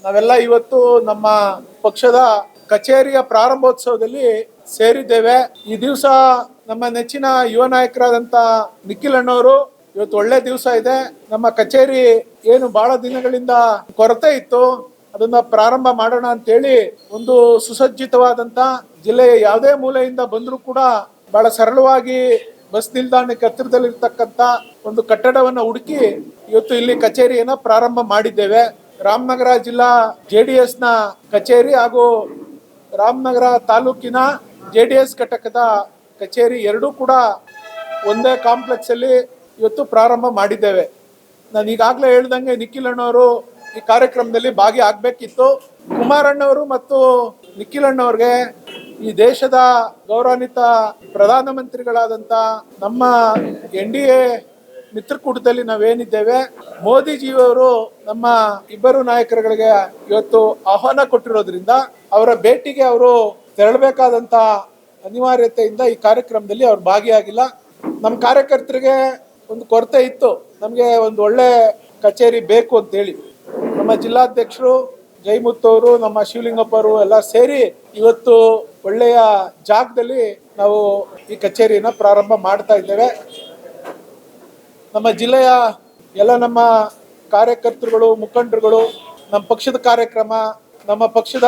ನಾವೆಲ್ಲ ಇವತ್ತು ನಮ್ಮ ಪಕ್ಷದ ಕಚೇರಿಯ ಪ್ರಾರಂಭೋತ್ಸವದಲ್ಲಿ ಸೇರಿದ್ದೇವೆ. ಈ ದಿವಸ ನಮ್ಮ ನೆಚ್ಚಿನ ಯುವ ನಾಯಕರಾದಂತ ನಿಖಿಲ್ ಅಣ್ಣವರು ಇವತ್ತು ಒಳ್ಳೆ ದಿವಸ ಇದೆ. ನಮ್ಮ ಕಚೇರಿ ಏನು ಬಹಳ ದಿನಗಳಿಂದ ಕೊರತೆ ಇತ್ತು, ಅದನ್ನ ಪ್ರಾರಂಭ ಮಾಡೋಣ ಅಂತೇಳಿ ಒಂದು ಸುಸಜ್ಜಿತವಾದಂತ ಜಿಲ್ಲೆಯ ಯಾವುದೇ ಮೂಲೆಯಿಂದ ಬಂದರೂ ಕೂಡ ಬಹಳ ಸರಳವಾಗಿ ಬಸ್ ನಿಲ್ದಾಣಕ್ಕೆ ಹತ್ತಿರದಲ್ಲಿರ್ತಕ್ಕಂಥ ಒಂದು ಕಟ್ಟಡವನ್ನು ಹುಡುಕಿ ಇವತ್ತು ಇಲ್ಲಿ ಕಚೇರಿಯನ್ನ ಪ್ರಾರಂಭ ಮಾಡಿದ್ದೇವೆ. ರಾಮನಗರ ಜಿಲ್ಲಾ JDS ನ ಕಚೇರಿ ಹಾಗೂ ರಾಮನಗರ ತಾಲೂಕಿನ JDS ಘಟಕದ ಕಚೇರಿ ಎರಡೂ ಕೂಡ ಒಂದೇ ಕಾಂಪ್ಲೆಕ್ಸ್ ಅಲ್ಲಿ ಇವತ್ತು ಪ್ರಾರಂಭ ಮಾಡಿದ್ದೇವೆ. ನಾನು ಈಗಾಗಲೇ ಹೇಳ್ದಂಗೆ ನಿಖಿಲ್ ಅಣ್ಣವರು ಈ ಕಾರ್ಯಕ್ರಮದಲ್ಲಿ ಭಾಗಿಯಾಗಬೇಕಿತ್ತು. ಕುಮಾರಣ್ಣವರು ಮತ್ತು ನಿಖಿಲ್ ಅಣ್ಣವ್ರಿಗೆ ಈ ದೇಶದ ಗೌರವಾನ್ವಿತ ಪ್ರಧಾನಮಂತ್ರಿಗಳಾದಂಥ ನಮ್ಮ NDA ಮಿತ್ರಕೂಟದಲ್ಲಿ ನಾವೇನಿದ್ದೇವೆ, ಮೋದಿಜಿಯವರು ನಮ್ಮ ಇಬ್ಬರು ನಾಯಕರುಗಳಿಗೆ ಇವತ್ತು ಆಹ್ವಾನ ಕೊಟ್ಟಿರೋದ್ರಿಂದ ಅವರ ಭೇಟಿಗೆ ಅವರು ತೆರಳಬೇಕಾದಂತ ಅನಿವಾರ್ಯತೆಯಿಂದ ಈ ಕಾರ್ಯಕ್ರಮದಲ್ಲಿ ಅವ್ರು ಭಾಗಿಯಾಗಿಲ್ಲ. ನಮ್ಮ ಕಾರ್ಯಕರ್ತರಿಗೆ ಒಂದು ಕೊರತೆ ಇತ್ತು, ನಮಗೆ ಒಂದು ಒಳ್ಳೆ ಕಚೇರಿ ಬೇಕು ಅಂತೇಳಿ ನಮ್ಮ ಜಿಲ್ಲಾಧ್ಯಕ್ಷರು ಜೈಮುತ್ತು ಅವರು, ನಮ್ಮ ಶಿವಲಿಂಗಪ್ಪ ಅವರು ಎಲ್ಲ ಸೇರಿ ಇವತ್ತು ಒಳ್ಳೆಯ ಜಾಗದಲ್ಲಿ ನಾವು ಈ ಕಚೇರಿನ ಪ್ರಾರಂಭ ಮಾಡ್ತಾ ಇದ್ದೇವೆ. ನಮ್ಮ ಜಿಲ್ಲೆಯ ಎಲ್ಲ ನಮ್ಮ ಕಾರ್ಯಕರ್ತರುಗಳು, ಮುಖಂಡರುಗಳು, ನಮ್ಮ ಪಕ್ಷದ ಕಾರ್ಯಕ್ರಮ, ನಮ್ಮ ಪಕ್ಷದ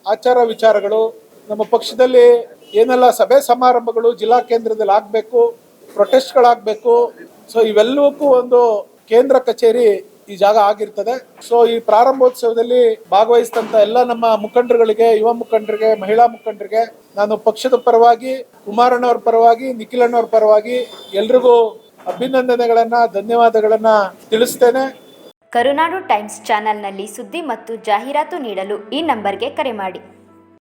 ಆಚಾರ ವಿಚಾರಗಳು, ನಮ್ಮ ಪಕ್ಷದಲ್ಲಿ ಏನೆಲ್ಲ ಸಭೆ ಸಮಾರಂಭಗಳು ಜಿಲ್ಲಾ ಕೇಂದ್ರದಲ್ಲಿ ಆಗಬೇಕು, ಪ್ರೊಟೆಸ್ಟ್ಗಳಾಗಬೇಕು, ಸೊ ಇವೆಲ್ಲವಕ್ಕೂ ಒಂದು ಕೇಂದ್ರ ಕಚೇರಿ ಈ ಜಾಗ ಆಗಿರ್ತದೆ. ಸೊ ಈ ಪ್ರಾರಂಭೋತ್ಸವದಲ್ಲಿ ಭಾಗವಹಿಸಿದಂತ ಎಲ್ಲ ನಮ್ಮ ಮುಖಂಡರುಗಳಿಗೆ, ಯುವ ಮುಖಂಡರಿಗೆ, ಮಹಿಳಾ ಮುಖಂಡರಿಗೆ ನಾನು ಪಕ್ಷದ ಪರವಾಗಿ, ಕುಮಾರಣ್ಣವ್ರ ಪರವಾಗಿ, ನಿಖಿಲ್ ಅಣ್ಣವ್ರ ಪರವಾಗಿ ಎಲ್ರಿಗೂ ಅಭಿನಂದನೆಗಳನ್ನ, ಧನ್ಯವಾದಗಳನ್ನ ತಿಳಿಸ್ತೇನೆ. ಕರುನಾಡು ಟೈಮ್ಸ್ ಚಾನೆಲ್ನಲ್ಲಿ ಸುದ್ದಿ ಮತ್ತು ಜಾಹೀರಾತು ನೀಡಲು ಈ ನಂಬರ್ಗೆ ಕರೆ ಮಾಡಿ.